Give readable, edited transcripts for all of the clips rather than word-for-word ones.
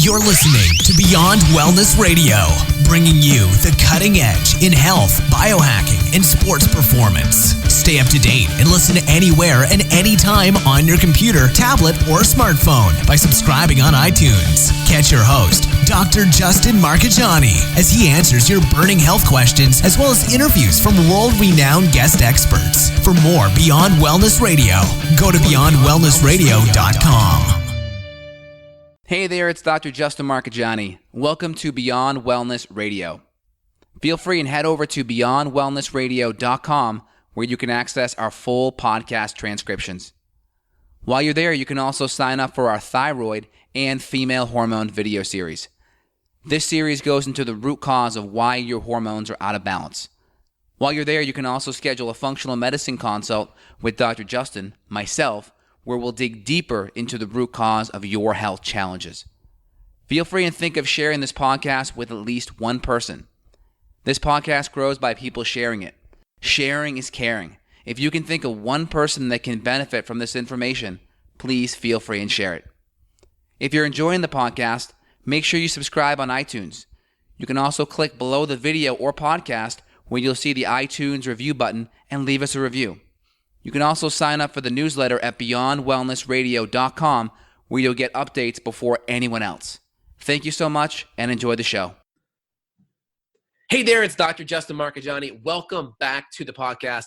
You're listening to Beyond Wellness Radio, bringing you the cutting edge in health, biohacking, and sports performance. Stay up to date and listen anywhere and anytime on your computer, tablet, or smartphone by subscribing on iTunes. Catch your host, Dr. Justin Marchegiani, as he answers your burning health questions as well as interviews from world-renowned guest experts. For more Beyond Wellness Radio, go to beyondwellnessradio.com. Hey there, it's Dr. Justin Marchegiani. Welcome to Beyond Wellness Radio. Feel free and head over to beyondwellnessradio.com where you can access our full podcast transcriptions. While you're there, you can also sign up for our thyroid and female hormone video series. This series goes into the root cause of why your hormones are out of balance. While you're there, you can also schedule a functional medicine consult with Dr. Justin, myself, where we'll dig deeper into the root cause of your health challenges. Feel free and think of sharing this podcast with at least one person. This podcast grows by people sharing it. Sharing is caring. If you can think of one person that can benefit from this information, please feel free and share it. If you're enjoying the podcast, make sure you subscribe on iTunes. You can also click below the video or podcast where you'll see the iTunes review button and leave us a review. You can also sign up for the newsletter at beyondwellnessradio.com where you'll get updates before anyone else. Thank you so much and enjoy the show. Hey there, it's Dr. Justin Marchegiani. Welcome back to the podcast.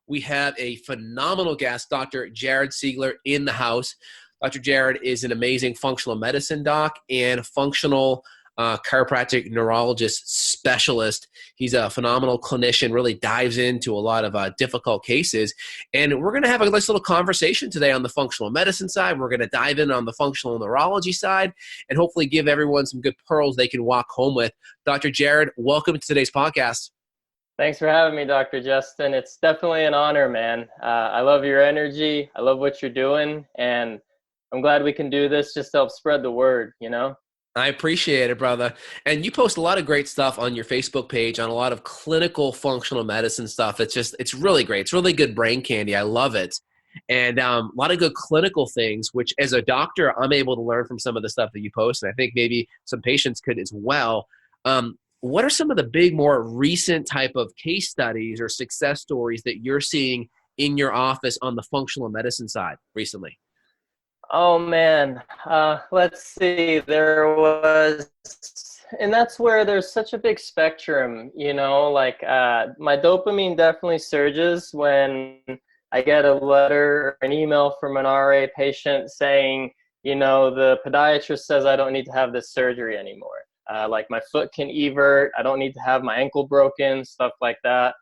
We have a phenomenal guest, Dr. Jared Seigler, in the house. Dr. Jared is an amazing functional medicine doc and functional chiropractic neurologist specialist. He's a phenomenal clinician, really dives into a lot of difficult cases. And we're going to have a nice little conversation today on the functional medicine side. We're going to dive in on the functional neurology side and hopefully give everyone some good pearls they can walk home with. Dr. Jared, welcome to today's podcast. Thanks for having me, Dr. Justin. It's definitely an honor, man. I love your energy. I love what you're doing. And I'm glad we can do this just to help spread the word, you know? I appreciate it, brother. And you post a lot of great stuff on your Facebook page on a lot of clinical functional medicine stuff. It's really great. It's really good brain candy. I love it. And a lot of good clinical things, which as a doctor, I'm able to learn from some of the stuff that you post. And I think maybe some patients could as well. What are some of the big, more recent type of case studies or success stories that you're seeing in your office on the functional medicine side recently? Oh, man. Let's see. There was, and that's where there's such a big spectrum, you know, like my dopamine definitely surges when I get a letter or an email from an RA patient saying, you know, the podiatrist says I don't need to have this surgery anymore. Like my foot can evert. I don't need to have my ankle broken, stuff like that.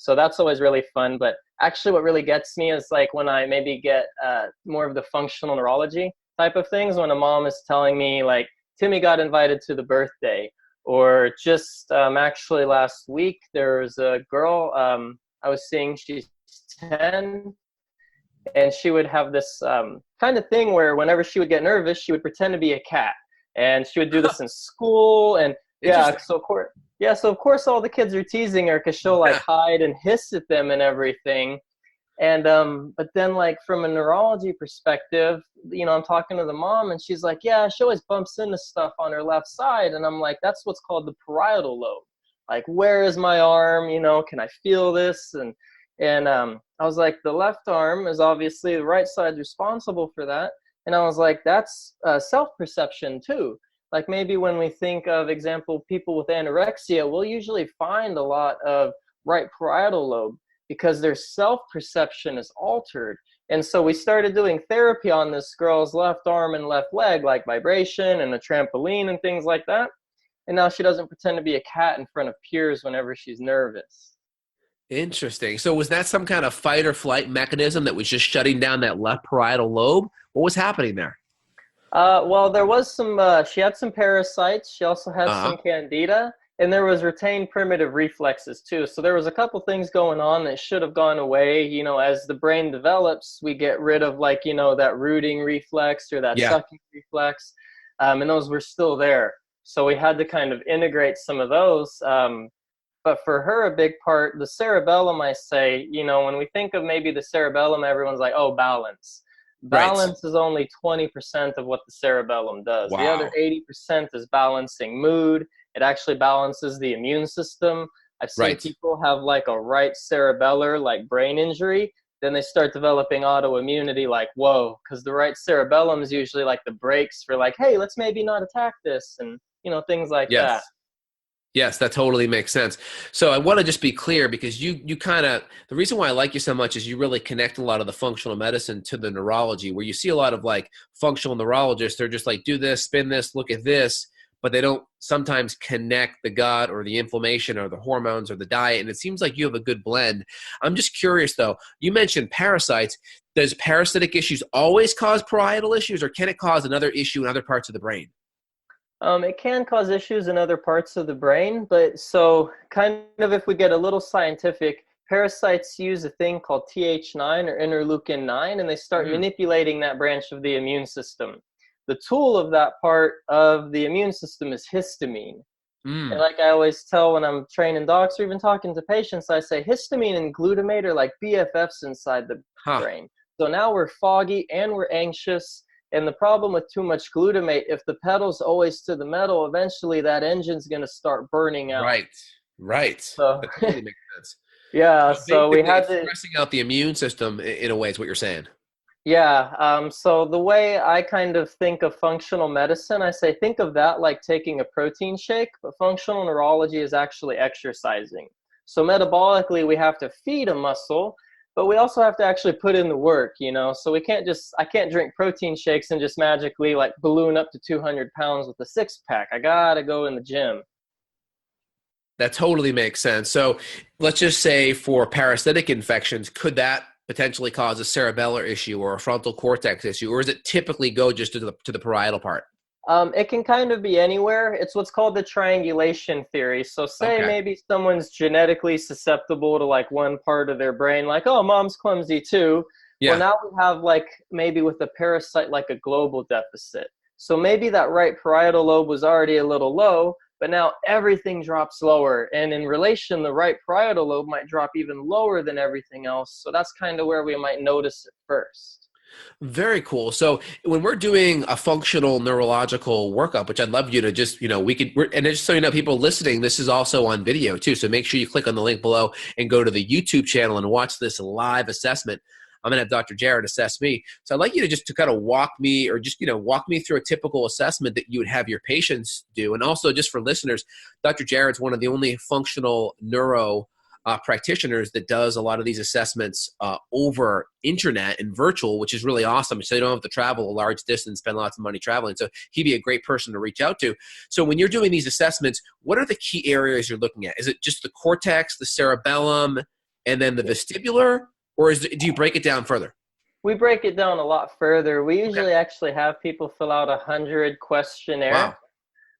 So that's always really fun. But actually what really gets me is like when I maybe get more of the functional neurology type of things, when a mom is telling me like, Timmy got invited to the birthday, or just actually last week, there was a girl I was seeing, she's 10, and she would have this kind of thing where whenever she would get nervous, she would pretend to be a cat. And she would do this in school, and so of course all the kids are teasing her because she'll like hide and hiss at them and everything. And but then like from a neurology perspective, you know, I'm talking to the mom and she's like, yeah, she always bumps into stuff on her left side. And I'm like, that's what's called the parietal lobe. Like, where is my arm? You know, can I feel this? And I was like, the left arm is obviously the right side's responsible for that. And I was like, that's self-perception too. Like maybe when we think of, example, people with anorexia, we'll usually find a lot of right parietal lobe because their self-perception is altered. And so we started doing therapy on this girl's left arm and left leg, like vibration and a trampoline and things like that. And now she doesn't pretend to be a cat in front of peers whenever she's nervous. Interesting. So was that some kind of fight or flight mechanism that was just shutting down that left parietal lobe? What was happening there? Well, there was some, she had some parasites. She also had some candida, and there was retained primitive reflexes too. So there was a couple things going on that should have gone away. You know, as the brain develops, we get rid of like, you know, that rooting reflex or that sucking reflex. And those were still there. So we had to kind of integrate some of those. But for her, a big part, the cerebellum, I say, you know, when we think of maybe the cerebellum, everyone's like, oh, balance. Balance is only 20% of what the cerebellum does. Wow. The other 80% is balancing mood. It actually balances the immune system. I've seen people have like a right cerebellar, like brain injury. Then they start developing autoimmunity, like, whoa, because the right cerebellum is usually like the brakes for like, hey, let's maybe not attack this, and, you know, things like that. Yes, that totally makes sense. So I want to just be clear, because you kind of, the reason why I like you so much is you really connect a lot of the functional medicine to the neurology, where you see a lot of like functional neurologists. They're just like, do this, spin this, look at this, but they don't sometimes connect the gut or the inflammation or the hormones or the diet. And it seems like you have a good blend. I'm just curious though, you mentioned parasites. Does parasitic issues always cause parietal issues, or can it cause another issue in other parts of the brain? It can cause issues in other parts of the brain, but so kind of if we get a little scientific, parasites use a thing called Th9 or interleukin 9, and they start manipulating that branch of the immune system. The tool of that part of the immune system is histamine. And like I always tell when I'm training docs or even talking to patients, I say histamine and glutamate are like BFFs inside the brain. So now we're foggy and we're anxious. And the problem with too much glutamate, if the pedal's always to the metal, eventually that engine's going to start burning out. Right. So, that totally makes sense. Yeah. So we had to stressing out the immune system in a way is what you're saying. Yeah. So the way I kind of think of functional medicine, I say think of that like taking a protein shake, but functional neurology is actually exercising. So metabolically, we have to feed a muscle, but we also have to actually put in the work, you know? So I can't drink protein shakes and just magically like balloon up to 200 pounds with a six pack. I gotta go in the gym. That totally makes sense. So let's just say for parasitic infections, could that potentially cause a cerebellar issue or a frontal cortex issue, or does it typically go just to the parietal part? It can kind of be anywhere. It's what's called the triangulation theory. So say maybe someone's genetically susceptible to like one part of their brain, like, oh, mom's clumsy too. Yeah. Well, now we have like maybe with a parasite like a global deficit. So maybe that right parietal lobe was already a little low, but now everything drops lower. And in relation, the right parietal lobe might drop even lower than everything else. So that's kind of where we might notice it first. Very cool. So when we're doing a functional neurological workup, which I'd love you to just, and just so you know, people listening, this is also on video too. So make sure you click on the link below and go to the YouTube channel and watch this live assessment. I'm going to have Dr. Jared assess me. So I'd like you to kind of walk me through a typical assessment that you would have your patients do. And also just for listeners, Dr. Jared's one of the only functional neuro practitioners that does a lot of these assessments over internet and virtual, which is really awesome. So you don't have to travel a large distance, spend lots of money traveling. So he'd be a great person to reach out to. So when you're doing these assessments, what are the key areas you're looking at? Is it just the cortex, the cerebellum, and then the vestibular? Or do you break it down further? We break it down a lot further. We usually actually have people fill out 100 questionnaire.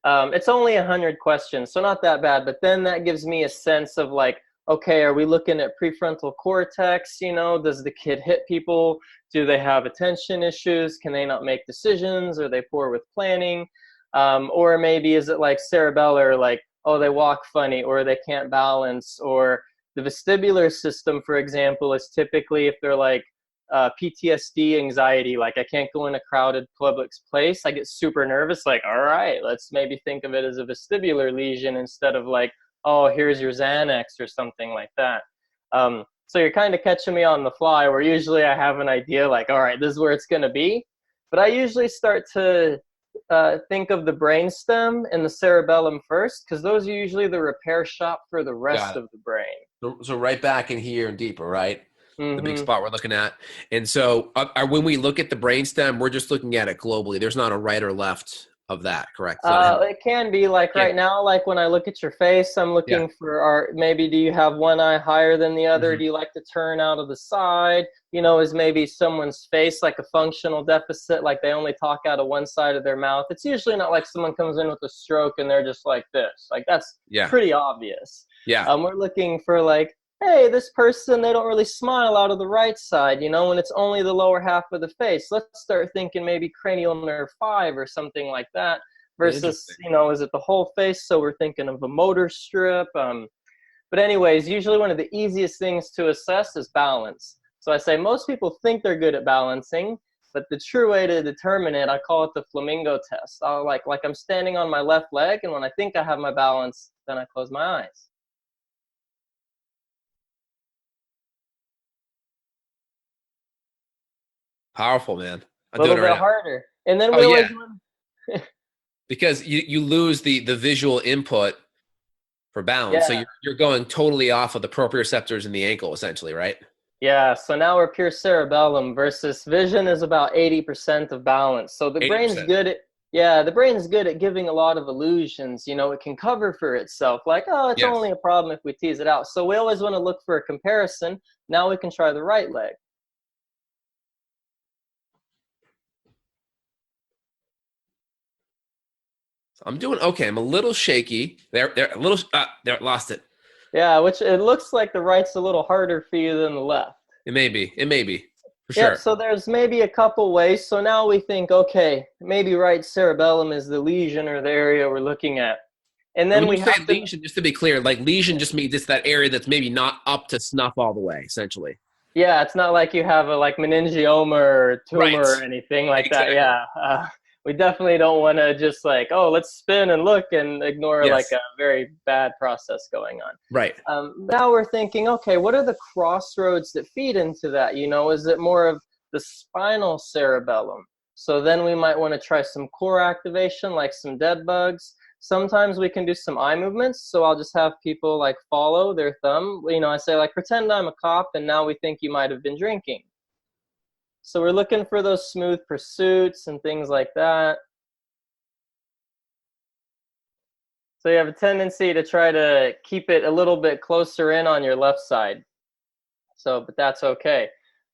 Wow. It's only 100 questions, so not that bad. But then that gives me a sense of like, okay, are we looking at prefrontal cortex? Does the kid hit people? Do they have attention issues? Can they not make decisions? Are they poor with planning? Or maybe is it like cerebellar, like, oh, they walk funny, or they can't balance, or the vestibular system, for example, is typically if they're like PTSD, anxiety, like I can't go in a crowded public place. I get super nervous, like, all right, let's maybe think of it as a vestibular lesion instead of like, oh, here's your Xanax or something like that. So you're kind of catching me on the fly, where usually I have an idea like, all right, this is where it's going to be. But I usually start to think of the brainstem and the cerebellum first, because those are usually the repair shop for the rest of the brain. So right back in here and deeper, right? Mm-hmm. The big spot we're looking at. And so when we look at the brainstem, we're just looking at it globally. There's not a right or left of that, correct? It can be like right now, like when I look at your face, I'm looking for maybe do you have one eye higher than the other? Mm-hmm. Do you like to turn out of the side? Is maybe someone's face like a functional deficit, like they only talk out of one side of their mouth? It's usually not like someone comes in with a stroke and they're just like this. Like that's pretty obvious. Yeah. We're looking for like, hey, this person, they don't really smile out of the right side, when it's only the lower half of the face. Let's start thinking maybe cranial nerve 5 or something like that versus, is it the whole face? So we're thinking of a motor strip. But anyways, usually one of the easiest things to assess is balance. So I say most people think they're good at balancing. But the true way to determine it, I call it the Flamingo Test. I'll like I'm standing on my left leg, and when I think I have my balance, then I close my eyes. Powerful, man. A little bit harder. And then we always because you lose the visual input for balance. So you're going totally off of the proprioceptors in the ankle, essentially, right? Yeah, so now we're pure cerebellum versus vision is about 80% of balance. So the 80%. brain's good at the brain's good at giving a lot of illusions. You know, it can cover for itself. Like, oh, it's only a problem if we tease it out. So we always want to look for a comparison. Now we can try the right leg. I'm doing okay. I'm a little shaky. There, lost it. Yeah, which it looks like the right's a little harder for you than the left. It may be, for sure. So there's maybe a couple ways. So now we think, okay, maybe right cerebellum is the lesion or the area we're looking at. And then when we you say lesion, just to be clear, like lesion just means it's that area that's maybe not up to snuff all the way, essentially. Yeah, it's not like you have a meningioma or tumor or anything like that. Yeah. We definitely don't want to just let's spin and look and ignore a very bad process going on. Right. Now we're thinking, okay, what are the crossroads that feed into that? You know, is it more of the spinal cerebellum? So then we might want to try some core activation, like some dead bugs. Sometimes we can do some eye movements. So I'll just have people follow their thumb. You know, I say pretend I'm a cop, and now we think you might have been drinking. So we're looking for those smooth pursuits and things like that. So you have a tendency to try to keep it a little bit closer in on your left side. So, but that's okay.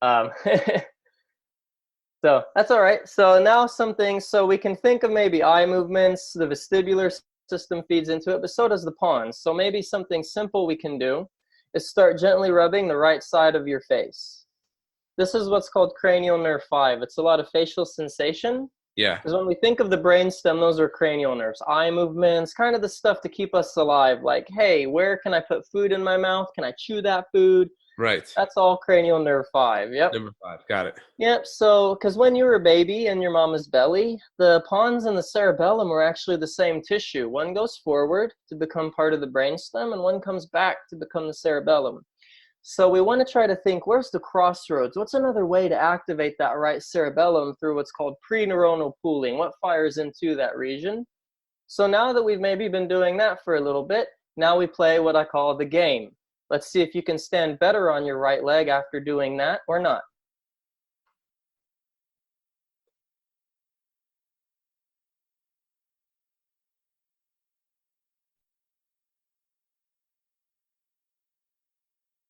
So that's all right. So now some things, so we can think of maybe eye movements, the vestibular system feeds into it, but so does the pons. So maybe something simple we can do is start gently rubbing the right side of your face. This is what's called cranial nerve 5. It's a lot of facial sensation. Yeah. Because when we think of the brainstem, those are cranial nerves. Eye movements, kind of the stuff to keep us alive. Like, hey, where can I put food in my mouth? Can I chew that food? Right. That's all cranial nerve 5. Yep. Number 5. Got it. Yep. So, because when you were a baby in your mama's belly, the pons and the cerebellum are actually the same tissue. One goes forward to become part of the brainstem, and one comes back to become the cerebellum. So we want to try to think, where's the crossroads? What's another way to activate that right cerebellum through what's called preneuronal pooling? What fires into that region? So now that we've maybe been doing that for a little bit, now we play what I call the game. Let's see if you can stand better on your right leg after doing that or not.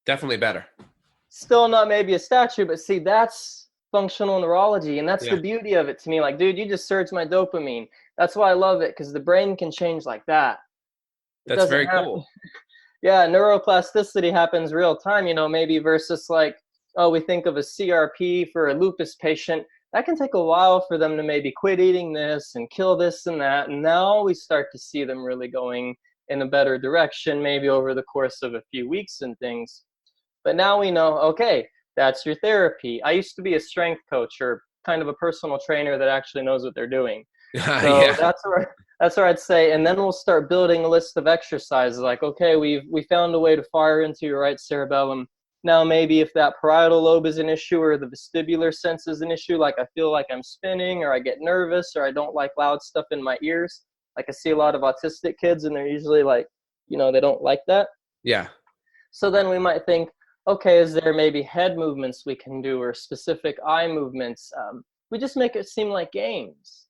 Definitely better. Still not maybe a statue, but see, that's functional neurology, and that's the beauty of it to me. Like, dude, you just surged my dopamine. That's why I love it, because the brain can change like that. That's very cool. Yeah, neuroplasticity happens real time, you know, maybe versus we think of a CRP for a lupus patient. That can take a while for them to maybe quit eating this and kill this and that. And now we start to see them really going in a better direction, maybe over the course of a few weeks and things. But now we know, okay, that's your therapy. I used to be a strength coach or kind of a personal trainer that actually knows what they're doing. So that's where I'd say, and then we'll start building a list of exercises. Like, okay, we found a way to fire into your right cerebellum. Now maybe if that parietal lobe is an issue or the vestibular sense is an issue, like I feel like I'm spinning or I get nervous or I don't like loud stuff in my ears. Like I see a lot of autistic kids and they're usually they don't like that. Yeah. So then we might think, okay, is there maybe head movements we can do or specific eye movements? We just make it seem like games,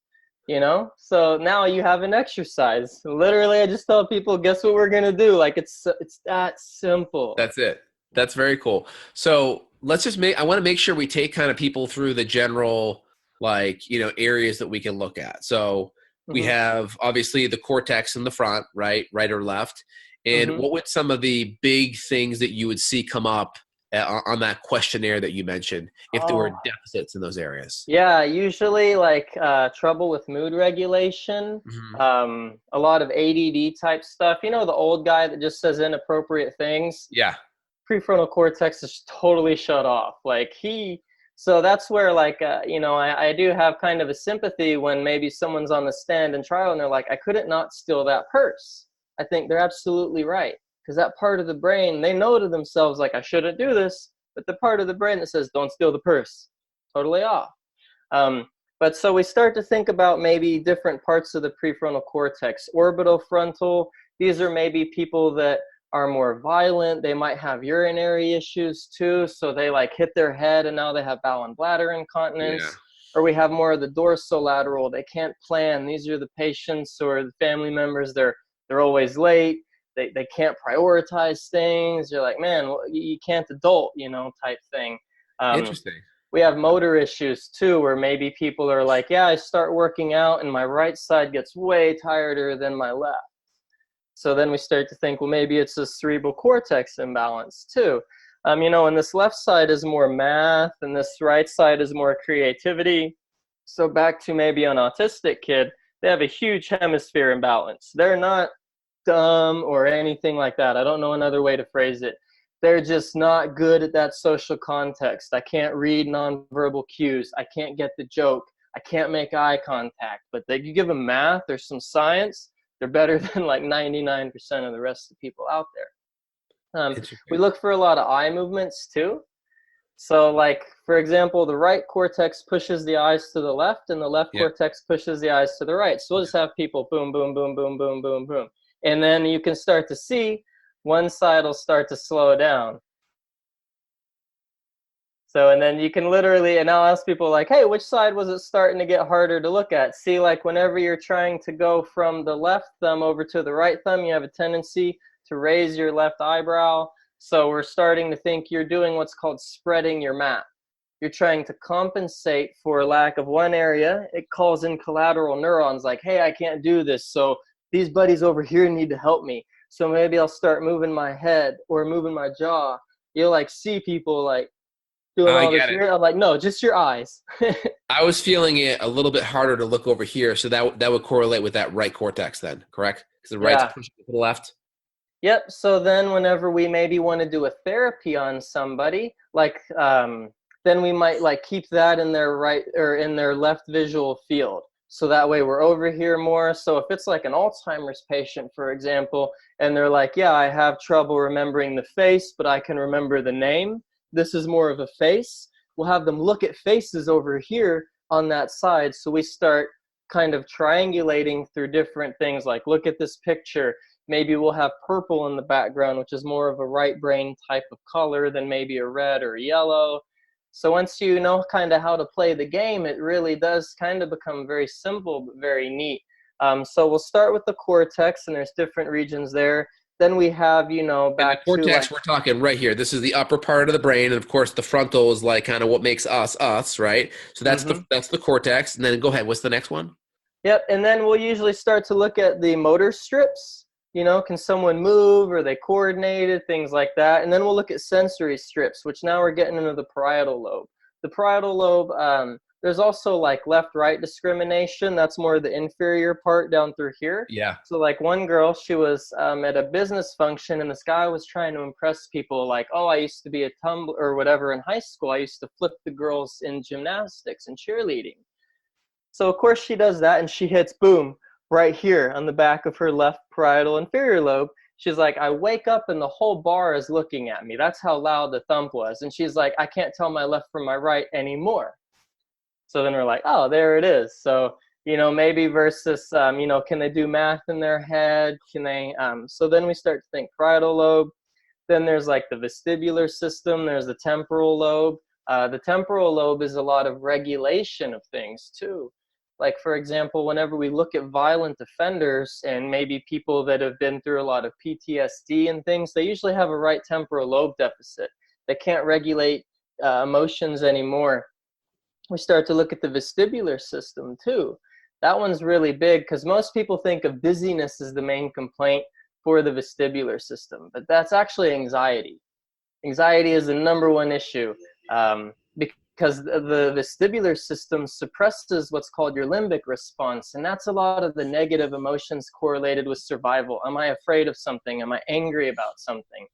you know? So now you have an exercise. Literally, I just tell people, guess what we're going to do? Like, it's that simple. That's it. That's very cool. So let's just I want to make sure we take kind of people through the general, areas that we can look at. So we have obviously the cortex in the front, right or left. And what would some of the big things that you would see come up on that questionnaire that you mentioned if there were deficits in those areas? Yeah, usually trouble with mood regulation, a lot of ADD type stuff. You know, the old guy that just says inappropriate things? Yeah. Prefrontal cortex is totally shut off. Like So that's where, like, I do have kind of a sympathy when maybe someone's on the stand in trial and they're like, I couldn't not steal that purse. I think they're absolutely right, because that part of the brain, they know to themselves, like, I shouldn't do this, but the part of the brain that says, don't steal the purse, totally off. But so we start to think about maybe different parts of the prefrontal cortex. Orbital frontal, these are maybe people that are more violent. They might have urinary issues too, so they like hit their head and now they have bowel and bladder incontinence. Yeah. Or we have more of the dorsolateral. They can't plan. These are the patients or the family members. They're always late. They can't prioritize things. You're like, man, well, you can't adult, type thing. Interesting. We have motor issues too, where maybe people are like, yeah, I start working out and my right side gets way tireder than my left. So then we start to think, well, maybe it's a cerebral cortex imbalance too. And this left side is more math and this right side is more creativity. So back to maybe an autistic kid, they have a huge hemisphere imbalance. They're not dumb or anything like that. I don't know another way to phrase it. They're just not good at that social context. I can't read nonverbal cues. I can't get the joke. I can't make eye contact. But you give them math or some science, they're better than like 99% of the rest of the people out there. We look for a lot of eye movements too. So like, for example, the right cortex pushes the eyes to the left and the left cortex pushes the eyes to the right. So we'll just have people boom, boom, boom, boom, boom, boom, boom. And then you can start to see one side will start to slow down. So, and then you can literally, and I'll ask people like, hey, which side was it starting to get harder to look at? See, like whenever you're trying to go from the left thumb over to the right thumb, you have a tendency to raise your left eyebrow. So we're starting to think you're doing what's called spreading your map. You're trying to compensate for lack of one area. It calls in collateral neurons like, hey, I can't do this. So these buddies over here need to help me. So maybe I'll start moving my head or moving my jaw. You'll like see people like doing all this here. I'm like, no, just your eyes. I was feeling it a little bit harder to look over here, so that would correlate with that right cortex then, correct? Because the right's pushing to the left. Yep. So then whenever we maybe want to do a therapy on somebody, like then we might like keep that in their right or in their left visual field. So that way we're over here more. So if it's like an Alzheimer's patient, for example, and they're like, yeah, I have trouble remembering the face, but I can remember the name. This is more of a face. We'll have them look at faces over here on that side. So we start kind of triangulating through different things like, look at this picture. Maybe we'll have purple in the background, which is more of a right brain type of color than maybe a red or a yellow. So once you know kind of how to play the game, it really does kind of become very simple, but very neat. So we'll start with the cortex, and there's different regions there. Then we have, back to the cortex, like, we're talking right here. This is the upper part of the brain, and of course, the frontal is like kind of what makes us, right? So that's the cortex. And then go ahead. What's the next one? Yep. And then we'll usually start to look at the motor strips. Can someone move? Are they coordinated? Things like that. And then we'll look at sensory strips, which now we're getting into the parietal lobe. The parietal lobe, there's also like left-right discrimination. That's more the inferior part down through here. Yeah. So like one girl, she was at a business function, and this guy was trying to impress people like, oh, I used to be a tumbler or whatever in high school. I used to flip the girls in gymnastics and cheerleading. So of course she does that, and she hits boom right here on the back of her left parietal inferior lobe. She's like, I wake up and the whole bar is looking at me. That's how loud the thump was. And she's like, I can't tell my left from my right anymore. So then we're like, oh, there it is. So, maybe versus, can they do math in their head? Can they, so then we start to think parietal lobe. Then there's like the vestibular system. There's the temporal lobe. The temporal lobe is a lot of regulation of things too. Like, for example, whenever we look at violent offenders and maybe people that have been through a lot of PTSD and things, they usually have a right temporal lobe deficit. They can't regulate emotions anymore. We start to look at the vestibular system too. That one's really big because most people think of dizziness as the main complaint for the vestibular system, but that's actually anxiety. Anxiety is the number one issue. Because the vestibular system suppresses what's called your limbic response. And that's a lot of the negative emotions correlated with survival. Am I afraid of something? Am I angry about something?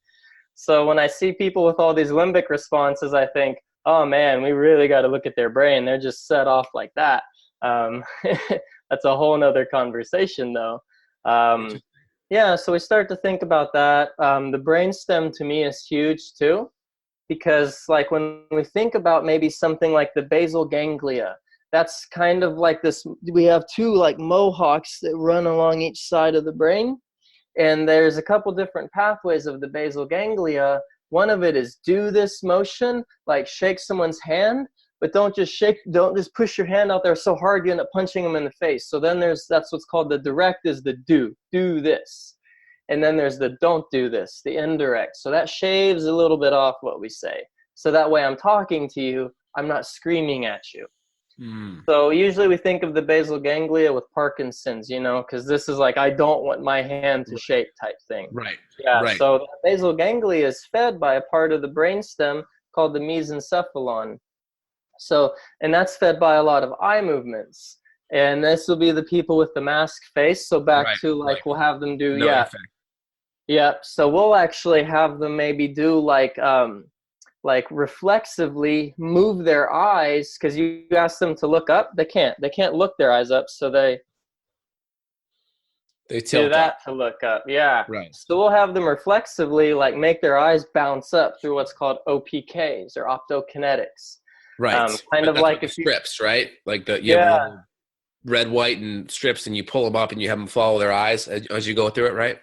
So when I see people with all these limbic responses, I think, oh man, we really got to look at their brain. They're just set off like that. That's a whole nother conversation though. Yeah, so we start to think about that. The brainstem to me is huge too, because like when we think about maybe something like the basal ganglia, that's kind of like this, we have two like mohawks that run along each side of the brain. And there's a couple different pathways of the basal ganglia. One of it is do this motion, like shake someone's hand, but don't just push your hand out there so hard you end up punching them in the face. So then that's what's called the direct, is the do this. And then there's the don't do this, the indirect. So that shaves a little bit off what we say. So that way I'm talking to you, I'm not screaming at you. So usually we think of the basal ganglia with Parkinson's, because this is like, I don't want my hand to shake type thing. Right. Yeah. Right. So the basal ganglia is fed by a part of the brainstem called the mesencephalon. So, and that's fed by a lot of eye movements. And this will be the people with the mask face. So back to like, we'll have them do, yeah. So we'll actually have them maybe do like reflexively move their eyes, because you ask them to look up, they can't look their eyes up, so they tilt do that up to look up. Yeah. Right. So we'll have them reflexively like make their eyes bounce up through what's called OPKs or optokinetics. Right. Kind of like if strips, right? Like you have red, white, and strips, and you pull them up and you have them follow their eyes as you go through it, right?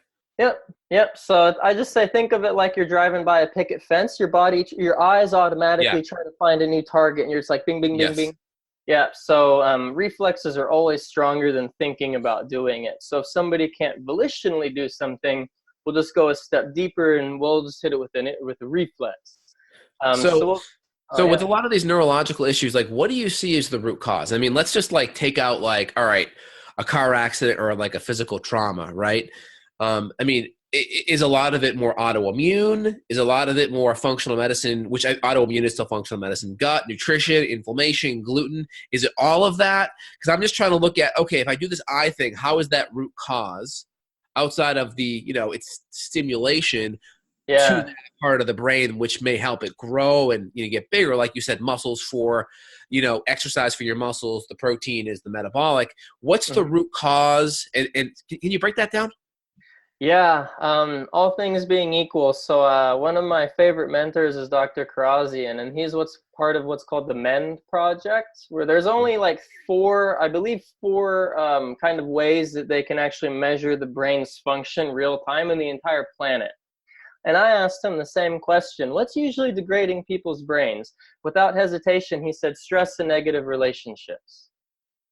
Yep. So I just say, think of it like you're driving by a picket fence. Your eyes automatically try to find a new target, and you're just like, bing, bing, bing, bing. Yeah. So reflexes are always stronger than thinking about doing it. So if somebody can't volitionally do something, we'll just go a step deeper, and we'll just hit it with a reflex. So with a lot of these neurological issues, like what do you see as the root cause? I mean, let's just like take out like, all right, a car accident or like a physical trauma, right? I mean, is a lot of it more autoimmune? Is a lot of it more functional medicine, which autoimmune is still functional medicine, gut, nutrition, inflammation, gluten? Is it all of that? Because I'm just trying to look at, okay, if I do this eye thing, how is that root cause outside of the, it's stimulation to that part of the brain, which may help it grow and get bigger. Like you said, muscles for, exercise for your muscles. The protein is the metabolic. What's the root cause? And can you break that down? Yeah, all things being equal. So one of my favorite mentors is Dr. Karazian, and he's part of what's called the MEND project, where there's only like four kind of ways that they can actually measure the brain's function real time in the entire planet. And I asked him the same question: what's usually degrading people's brains? Without hesitation, he said stress and negative relationships.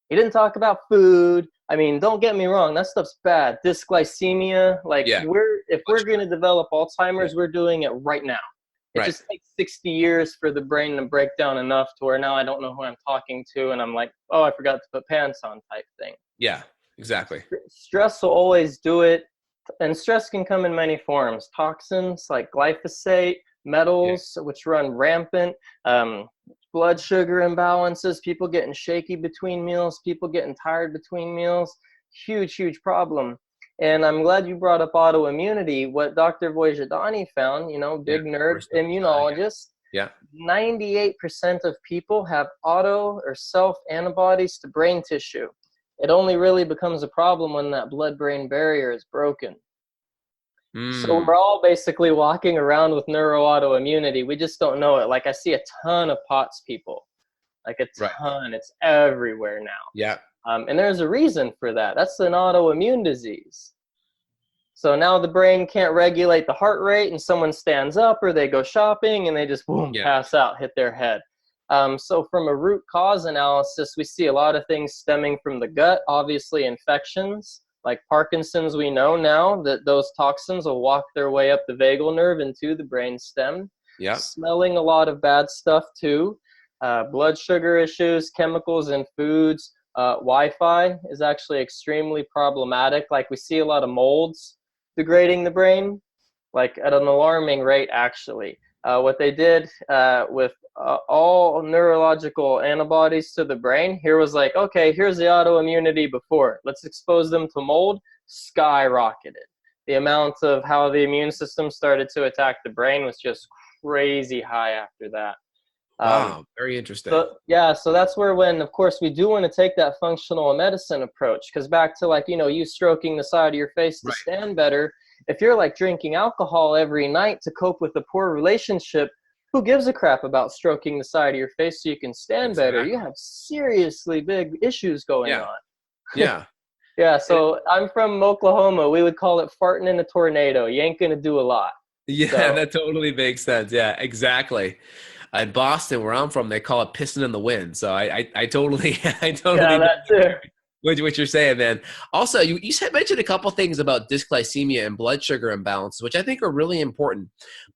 He didn't talk about food. I mean, don't get me wrong, that stuff's bad. Dysglycemia, if we're going to develop Alzheimer's, we're doing it right now. It just takes 60 years for the brain to break down enough to where now I don't know who I'm talking to, and I'm like, oh, I forgot to put pants on type thing. Yeah, exactly. Stress will always do it, and stress can come in many forms. Toxins like glyphosate, metals, which run rampant, blood sugar imbalances, people getting shaky between meals, people getting tired between meals, huge problem. And I'm glad you brought up autoimmunity. What Dr. Vojdani found, big nerd immunologist, 98% of people have auto or self antibodies to brain tissue. It only really becomes a problem when that blood-brain barrier is broken. So we're all basically walking around with neuroautoimmunity. We just don't know it. Like I see a ton of POTS people, like a ton. It's everywhere now. Yeah. And there's a reason for that. That's an autoimmune disease. So now the brain can't regulate the heart rate, and someone stands up or they go shopping and they just pass out, hit their head. So from a root cause analysis, we see a lot of things stemming from the gut. Obviously infections. Like Parkinson's, we know now that those toxins will walk their way up the vagal nerve into the brainstem. Yeah. Smelling a lot of bad stuff too. Blood sugar issues, chemicals in foods. Wi-Fi is actually extremely problematic. Like we see a lot of molds degrading the brain, like at an alarming rate actually. What they did with all neurological antibodies to the brain, here was like, okay, here's the autoimmunity before. Let's expose them to mold. Skyrocketed. The amount of how the immune system started to attack the brain was just crazy high after that. Wow, very interesting. So that's where, when, of course, we do want to take that functional medicine approach, because back to, like, you stroking the side of your face to stand better. If you're like drinking alcohol every night to cope with a poor relationship, who gives a crap about stroking the side of your face so you can stand better? You have seriously big issues going on. Yeah. Yeah, so I'm from Oklahoma. We would call it farting in a tornado. You ain't going to do a lot. Yeah, so. That totally makes sense. Yeah, exactly. In Boston, where I'm from, they call it pissing in the wind. So I totally yeah, that too. What you're saying, man. Also, you mentioned a couple things about dysglycemia and blood sugar imbalances, which I think are really important.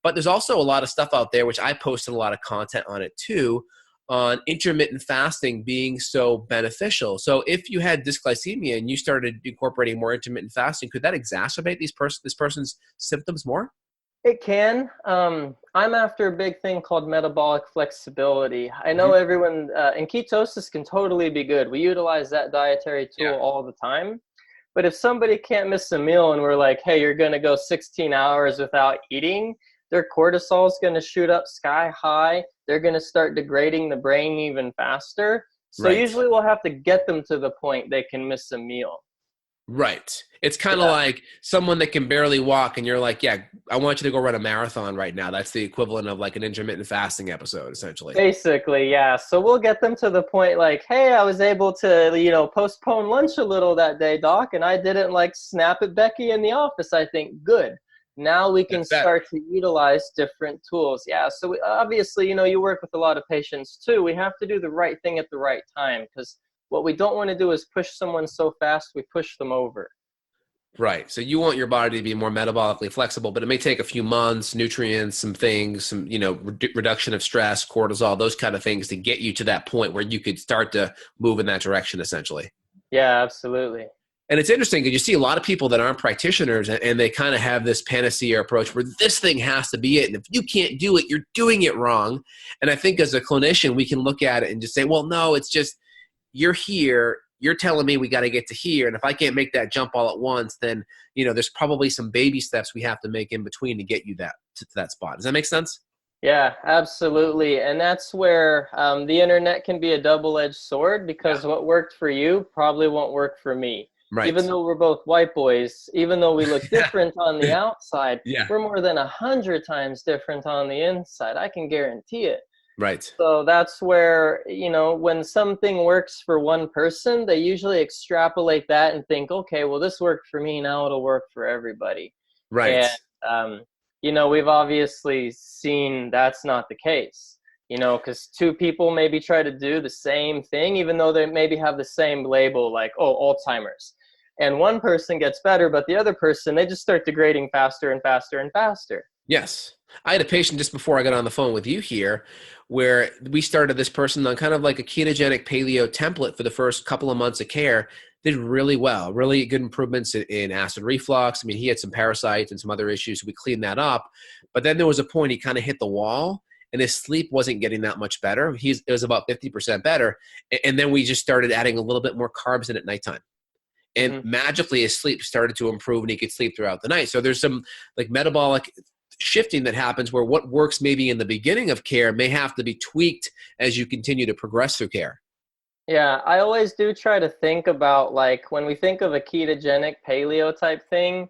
But there's also a lot of stuff out there, which I posted a lot of content on it too, on intermittent fasting being so beneficial. So if you had dysglycemia and you started incorporating more intermittent fasting, could that exacerbate this person's symptoms more? It can. I'm after a big thing called metabolic flexibility. I know everyone, and ketosis can totally be good. We utilize that dietary tool all the time. But if somebody can't miss a meal and we're like, hey, you're going to go 16 hours without eating, their cortisol is going to shoot up sky high. They're going to start degrading the brain even faster. So usually we'll have to get them to the point they can miss a meal. Right. It's kind of like someone that can barely walk and you're like, yeah, I want you to go run a marathon right now. That's the equivalent of like an intermittent fasting episode, essentially. Basically, yeah. So we'll get them to the point like, hey, I was able to, postpone lunch a little that day, doc, and I didn't like snap at Becky in the office. I think, good. Now we can start to utilize different tools. Yeah. So obviously, you work with a lot of patients too. We have to do the right thing at the right time, because what we don't want to do is push someone so fast we push them over. Right. So you want your body to be more metabolically flexible, but it may take a few months, nutrients, some things, some, reduction of stress, cortisol, those kind of things to get you to that point where you could start to move in that direction, essentially. Yeah, absolutely. And it's interesting because you see a lot of people that aren't practitioners and they kind of have this panacea approach where this thing has to be it. And if you can't do it, you're doing it wrong. And I think as a clinician, we can look at it and just say, well, no, it's just, you're here, you're telling me we got to get to here. And if I can't make that jump all at once, then, there's probably some baby steps we have to make in between to get you to that spot. Does that make sense? Yeah, absolutely. And that's where the internet can be a double-edged sword, because what worked for you probably won't work for me. Right. Even though we're both white boys, even though we look different on the outside, we're more than 100 times different on the inside. I can guarantee it. Right. So that's where, when something works for one person, they usually extrapolate that and think, okay, well, this worked for me, now it'll work for everybody. Right. And, we've obviously seen that's not the case, because two people maybe try to do the same thing, even though they maybe have the same label, like, oh, Alzheimer's. And one person gets better, but the other person, they just start degrading faster and faster and faster. Yes. I had a patient just before I got on the phone with you here where we started this person on kind of like a ketogenic paleo template for the first couple of months of care. Did really well, really good improvements in acid reflux. I mean, he had some parasites and some other issues. So we cleaned that up. But then there was a point he kind of hit the wall and his sleep wasn't getting that much better. It was about 50% better. And then we just started adding a little bit more carbs in at nighttime. And magically his sleep started to improve and he could sleep throughout the night. So there's some like metabolic shifting that happens where what works maybe in the beginning of care may have to be tweaked as you continue to progress through care. Yeah, I always do try to think about, like, when we think of a ketogenic paleo type thing,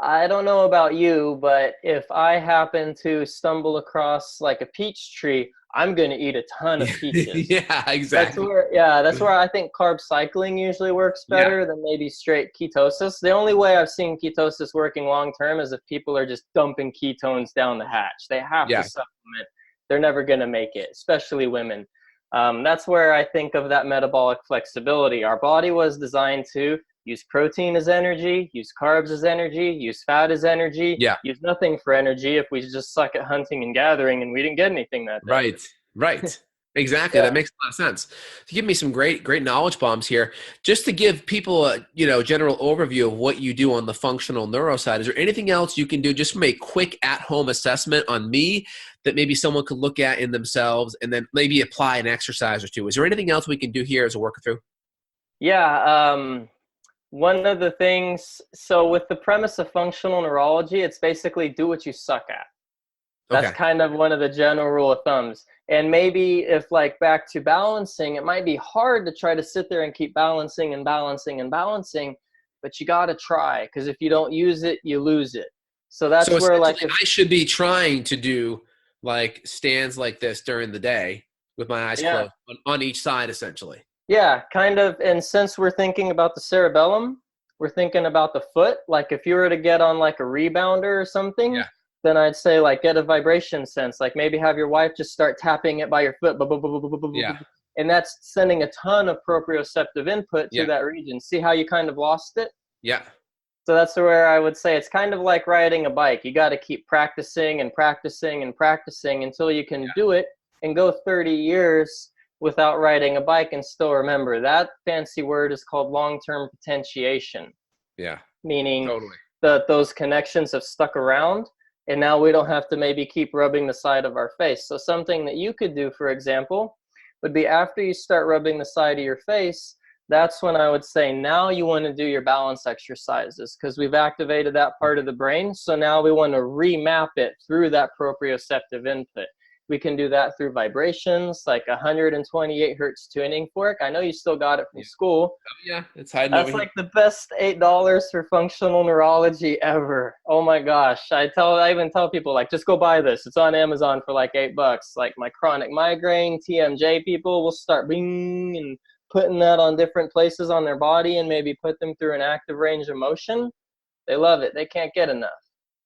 I don't know about you, but if I happen to stumble across like a peach tree, I'm going to eat a ton of peaches. Yeah, exactly. That's where I think carb cycling usually works better than maybe straight ketosis. The only way I've seen ketosis working long term is if people are just dumping ketones down the hatch. They have to supplement. They're never going to make it, especially women. That's where I think of that metabolic flexibility. Our body was designed to use protein as energy, use carbs as energy, use fat as energy, use nothing for energy if we just suck at hunting and gathering and we didn't get anything that day. Right. Exactly. That makes a lot of sense. To give me some great knowledge bombs here, just to give people a general overview of what you do on the functional neuro side. Is there anything else you can do just from a quick at-home assessment on me that maybe someone could look at in themselves and then maybe apply an exercise or two? Is there anything else we can do here as a worker through? Yeah. One of the things, so with the premise of functional neurology, it's basically do what you suck at. That's kind of one of the general rule of thumbs. And maybe if like back to balancing, it might be hard to try to sit there and keep balancing and balancing and balancing, but you got to try, because if you don't use it, you lose it. So that's where like I should be trying to do like stands like this during the day with my eyes closed on each side, essentially. Yeah, kind of. And since we're thinking about the cerebellum, we're thinking about the foot. Like if you were to get on like a rebounder or something, then I'd say like get a vibration sense. Like maybe have your wife just start tapping it by your foot. And that's sending a ton of proprioceptive input to that region. See how you kind of lost it? Yeah. So that's where I would say it's kind of like riding a bike. You got to keep practicing and practicing and practicing until you can do it and go 30 years without riding a bike and still remember. That fancy word is called long-term potentiation. Yeah. Meaning that those connections have stuck around, and now we don't have to maybe keep rubbing the side of our face. So something that you could do, for example, would be after you start rubbing the side of your face, that's when I would say now you want to do your balance exercises, because we've activated that part of the brain. So now we want to remap it through that proprioceptive input. We can do that through vibrations, like 128 hertz tuning fork. I know you still got it from school. Yeah, it's hiding That's over like the best $8 for functional neurology ever. Oh my gosh. I even tell people like, just go buy this. It's on Amazon for like $8. Like my chronic migraine, TMJ people will start bing and putting that on different places on their body and maybe put them through an active range of motion. They love it. They can't get enough.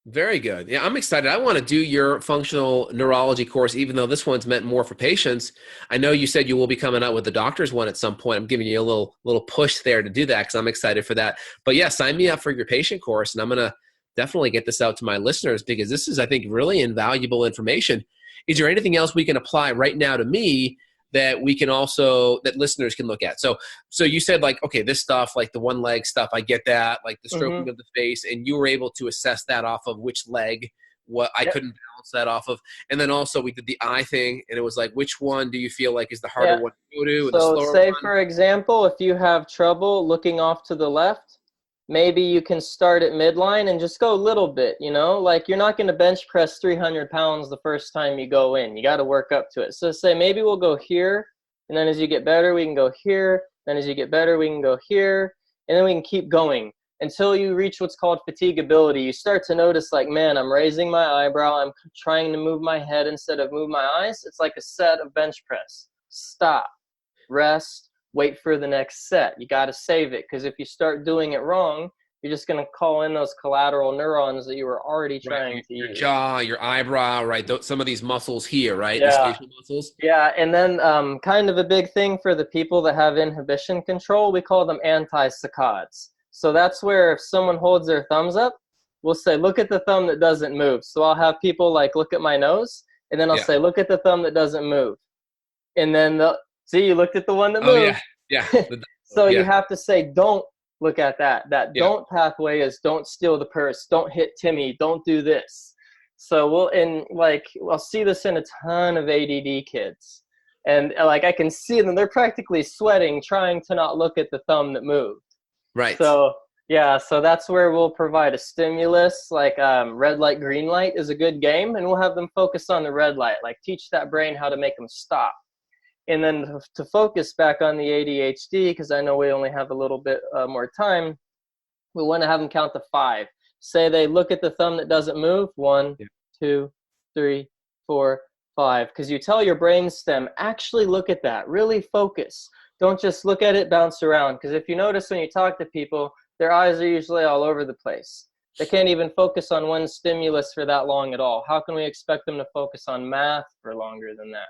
Very good. Yeah, I'm excited. I want to do your functional neurology course, even though this one's meant more for patients. I know you said you will be coming out with the doctor's one at some point. I'm giving you a little push there to do that because I'm excited for that. But yeah, sign me up for your patient course, and I'm going to definitely get this out to my listeners because this is, I think, really invaluable information. Is there anything else we can apply right now to me that we can also, that listeners can look at? So you said like, okay, this stuff, like the one leg stuff, I get that, like the stroking of the face, and you were able to assess that off of which leg, what I couldn't balance that off of. And then also we did the eye thing, and it was like, which one do you feel like is the harder one to go to? And the slower say one? For example, if you have trouble looking off to the left, maybe you can start at midline and just go a little bit, like you're not going to bench press 300 pounds the first time you go in. You got to work up to it. So say maybe we'll go here, and then as you get better, we can go here. Then as you get better, we can go here, and then we can keep going until you reach what's called fatigability. You start to notice like, man, I'm raising my eyebrow. I'm trying to move my head instead of move my eyes. It's like a set of bench press. Stop, rest, wait for the next set. You got to save it, because if you start doing it wrong, you're just going to call in those collateral neurons that you were already trying to use. Your jaw, your eyebrow, right? Some of these muscles here, right? Yeah. These facial muscles. Yeah, and then kind of a big thing for the people that have inhibition control, we call them antisaccades. So that's where if someone holds their thumbs up, we'll say, look at the thumb that doesn't move. So I'll have people like look at my nose, and then I'll say, look at the thumb that doesn't move. And then see, you looked at the one that moved. Yeah. So you have to say, don't look at that. That don't pathway is don't steal the purse, don't hit Timmy, don't do this. So I'll see this in a ton of ADD kids. And like I can see them, they're practically sweating trying to not look at the thumb that moved. Right. So that's where we'll provide a stimulus, like red light, green light is a good game, and we'll have them focus on the red light, like teach that brain how to make them stop. And then to focus back on the ADHD, because I know we only have a little bit more time, we want to have them count to 5. Say they look at the thumb that doesn't move. 1, 2, 3, 4, 5. Because you tell your brainstem, actually look at that. Really focus. Don't just look at it, bounce around. Because if you notice when you talk to people, their eyes are usually all over the place. They can't even focus on one stimulus for that long at all. How can we expect them to focus on math for longer than that?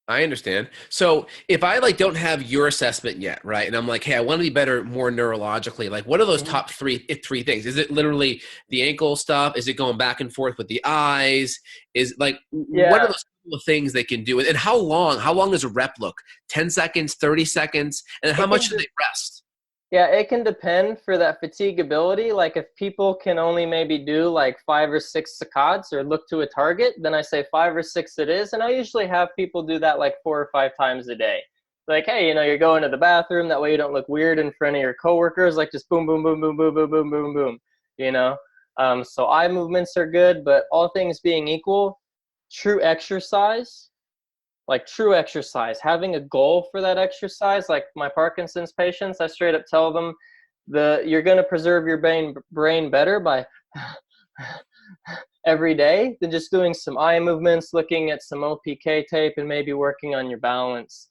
I understand. So if I don't have your assessment yet, right? And I'm like, hey, I want to be better more neurologically. Like, what are those top three things? Is it literally the ankle stuff? Is it going back and forth with the eyes? What are those couple of things they can do? And how long does a rep look? 10 seconds, 30 seconds? And how much do they rest? Yeah, it can depend for that fatigability. Like if people can only maybe do like 5 or 6 saccades or look to a target, then I say 5 or 6 it is. And I usually have people do that like 4 or 5 times a day. Like, hey, you're going to the bathroom. That way you don't look weird in front of your coworkers. Like just boom, boom, boom, boom, boom, boom, boom, boom, boom. So eye movements are good, but all things being equal, true exercise like true exercise, having a goal for that exercise. Like my Parkinson's patients, I straight up tell them you're going to preserve your brain better by every day than just doing some eye movements, looking at some OPK tape, and maybe working on your balance.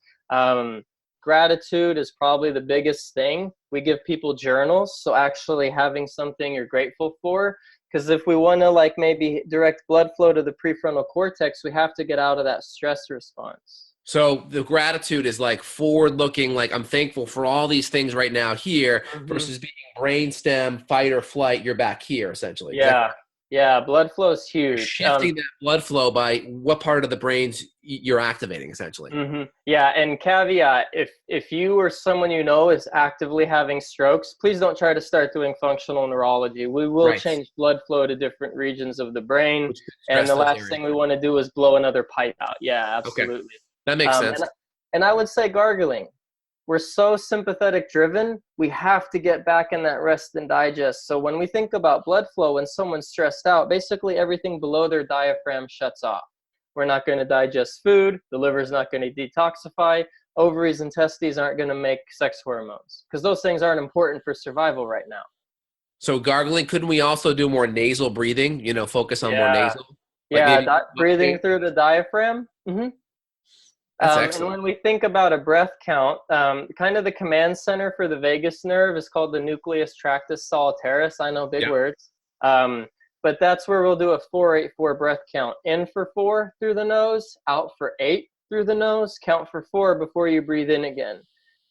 Gratitude is probably the biggest thing. We give people journals, so actually having something you're grateful for, because if we want to like maybe direct blood flow to the prefrontal cortex, we have to get out of that stress response. So the gratitude is like forward looking, like I'm thankful for all these things right now here, versus being brainstem, fight or flight, you're back here essentially. Yeah, blood flow is huge. Shifting that blood flow by what part of the brains you're activating essentially. Yeah, and caveat, if you or someone you know is actively having strokes, please don't try to start doing functional neurology. We will change blood flow to different regions of the brain, and the last thing we want to do is blow another pipe out. Yeah, absolutely. Okay. That makes sense. And I would say gargling. We're so sympathetic driven, we have to get back in that rest and digest. So when we think about blood flow, when someone's stressed out, basically everything below their diaphragm shuts off. We're not going to digest food. The liver's not going to detoxify. Ovaries and testes aren't going to make sex hormones, because those things aren't important for survival right now. So gargling, couldn't we also do more nasal breathing, focus on more nasal? Breathing through the diaphragm. And when we think about a breath count, kind of the command center for the vagus nerve is called the nucleus tractus solitarius. I know big words. But that's where we'll do a 4-8-4 breath count. In for 4 through the nose, out for 8 through the nose, count for 4 before you breathe in again.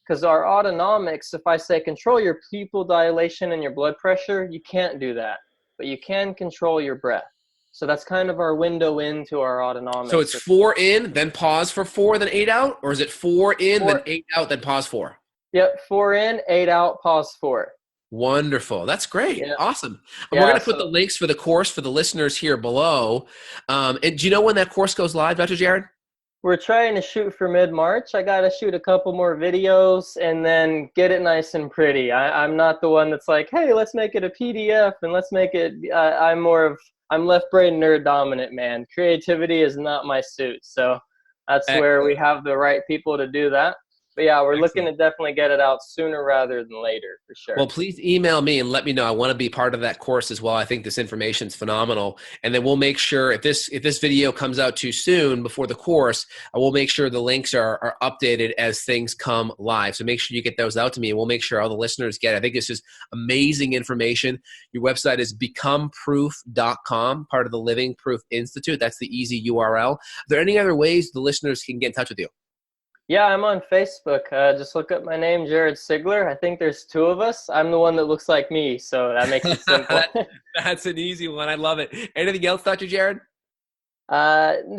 Because our autonomics, if I say control your pupil dilation and your blood pressure, you can't do that. But you can control your breath. So that's kind of our window into our autonomics. So it's 4 in, then pause for 4, then 8 out? Or is it 4 in, then 8 out, then pause 4? Yep, 4 in, 8 out, pause 4. Wonderful. That's great. Yeah. Awesome. We're going to put the links for the course for the listeners here below. And do you know when that course goes live, Dr. Jared? We're trying to shoot for mid-March. I got to shoot a couple more videos and then get it nice and pretty. I'm not the one that's like, hey, let's make it a PDF and let's make it, I'm left brain nerd dominant, man. Creativity is not my suit. So that's where we have the right people to do that. But yeah, we're looking to definitely get it out sooner rather than later, for sure. Well, please email me and let me know. I want to be part of that course as well. I think this information is phenomenal. And then we'll make sure if this video comes out too soon before the course, I will make sure the links are updated as things come live. So make sure you get those out to me, and we'll make sure all the listeners get it. I think this is amazing information. Your website is becomeproof.com, part of the Living Proof Institute. That's the easy URL. Are there any other ways the listeners can get in touch with you? Yeah, I'm on Facebook. Just look up my name, Jared Seigler. I think there's 2 of us. I'm the one that looks like me, so that makes it simple. That's an easy one. I love it. Anything else, Dr. Jared?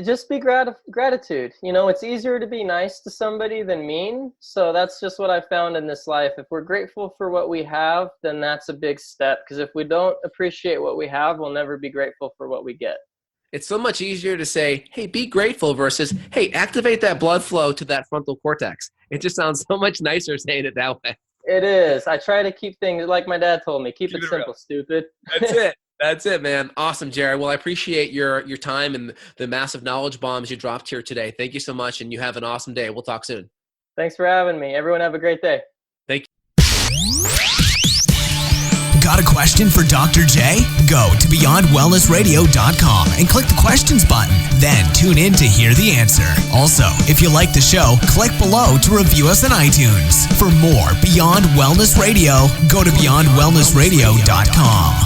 Just be gratitude. It's easier to be nice to somebody than mean. So that's just what I found in this life. If we're grateful for what we have, then that's a big step. Because if we don't appreciate what we have, we'll never be grateful for what we get. It's so much easier to say, hey, be grateful versus, hey, activate that blood flow to that frontal cortex. It just sounds so much nicer saying it that way. It is. I try to keep things like my dad told me, keep it simple, stupid. That's it. That's it, man. Awesome, Jared. Well, I appreciate your time and the massive knowledge bombs you dropped here today. Thank you so much, and you have an awesome day. We'll talk soon. Thanks for having me. Everyone have a great day. Thank you. Got a question for Dr. J? Go to BeyondWellnessRadio.com and click the questions button. Then tune in to hear the answer. Also, if you like the show, click below to review us on iTunes. For more Beyond Wellness Radio, go to BeyondWellnessRadio.com.